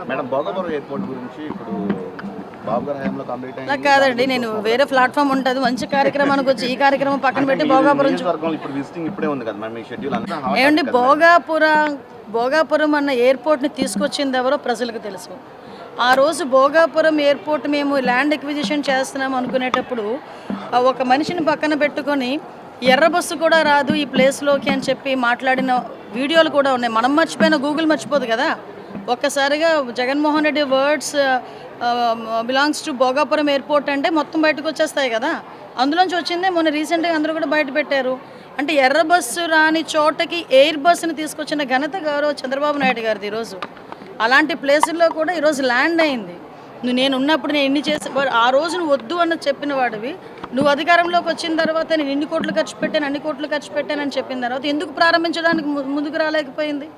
Madam Bhogapuram airport గురించి ఇప్పుడు బాబు గారి హయాంలో కంప్లీట్ అయింది. కాదండి, నేను వేరే ప్లాట్ఫామ్ ఉంటుంది మంచి కార్యక్రమానికి వచ్చి ఈ కార్యక్రమం పక్కన పెట్టి భోగాపురం ఇప్పుడు విజిటింగ్ ఇప్పుడే ఉంది కదా మేడం, ఈ షెడ్యూల్ అంతా ఏమండి. భోగాపురం అన్న ఎయిర్పోర్ట్ని తీసుకొచ్చింది ఎవరో ప్రజలకు తెలుసు. ఆ రోజు భోగాపురం ఎయిర్పోర్ట్ మేము ల్యాండ్ ఎక్విజిషన్ చేస్తున్నాం అనుకునేటప్పుడు ఒక మనిషిని పక్కన పెట్టుకొని ఎర్ర బస్సు కూడా రాదు ఈ ప్లేస్లోకి అని చెప్పి మాట్లాడిన వీడియోలు కూడా ఉన్నాయి. మనం మర్చిపోయిన గూగుల్ మర్చిపోదు కదా. ఒక్కసారిగా Jaganmohan Reddy words belongs to Bhogapuram airport అంటే మొత్తం బయటకు వచ్చేస్తాయి కదా. అందులోంచి వచ్చిందే మొన్న రీసెంట్గా అందరూ కూడా బయట పెట్టారు. అంటే ఎర్ర బస్సు రాని చోటకి ఎయిర్ బస్సుని తీసుకొచ్చిన ఘనత గౌరవ చంద్రబాబు నాయుడు గారిది. ఈరోజు అలాంటి ప్లేసుల్లో కూడా ఈరోజు ల్యాండ్ అయింది. నేను ఉన్నప్పుడు నేను ఇన్ని చేసి ఆ రోజు నువ్వు వద్దు అన్నది చెప్పిన వాడివి, నువ్వు అధికారంలోకి వచ్చిన తర్వాత నేను ఇన్ని కోట్లు ఖర్చు పెట్టాను అన్ని కోట్లు ఖర్చు పెట్టానని చెప్పిన తర్వాత ఎందుకు ప్రారంభించడానికి ముందుకు రాలేకపోయింది?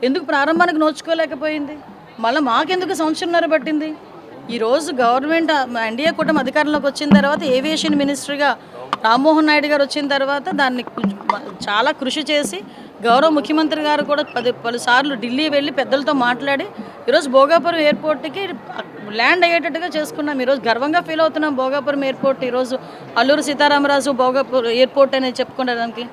ఎందుకు ప్రారంభానికి నోచుకోలేకపోయింది? మళ్ళీ మాకెందుకు సంవత్సరంన్నర పట్టింది? ఈరోజు గవర్నమెంట్ ఎన్డీఏ కూటమి అధికారంలోకి వచ్చిన తర్వాత ఏవియేషన్ మినిస్టర్గా రామ్మోహన్ నాయుడు గారు వచ్చిన తర్వాత దాన్ని చాలా కృషి చేసి గౌరవ ముఖ్యమంత్రి గారు కూడా పలుసార్లు ఢిల్లీ వెళ్ళి పెద్దలతో మాట్లాడి ఈరోజు భోగాపురం ఎయిర్పోర్ట్కి ల్యాండ్ అయ్యేటట్టుగా చేసుకున్నాం. ఈరోజు గర్వంగా ఫీల్ అవుతున్నాం. భోగాపురం ఎయిర్పోర్ట్ ఈరోజు అల్లూరు సీతారామరాజు భోగాపురం ఎయిర్పోర్ట్ అనేది చెప్పుకోవడానికి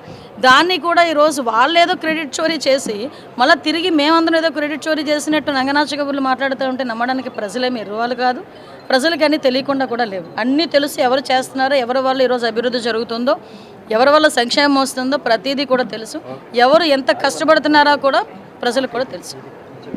దాన్ని కూడా ఈరోజు వాళ్ళు ఏదో క్రెడిట్ చోరీ చేసి మళ్ళీ తిరిగి మేమందరం ఏదో క్రెడిట్ చోరీ చేసినట్టు నంగనాచ కబుర్లు మాట్లాడుతూ ఉంటే నమ్మడానికి ప్రజలేమి ఎరువాళ్ళు కాదు. ప్రజలకి అన్నీ తెలియకుండా కూడా లేవు. అన్నీ తెలుసు. ఎవరు చేస్తున్నారో, ఎవరి వల్ల ఈరోజు అభివృద్ధి జరుగుతుందో, ఎవరి వల్ల సంక్షేమం వస్తుందో ప్రతిదీ కూడా తెలుసు. ఎవరు ఎంత కష్టపడుతున్నారో కూడా ప్రజలకు కూడా తెలుసు.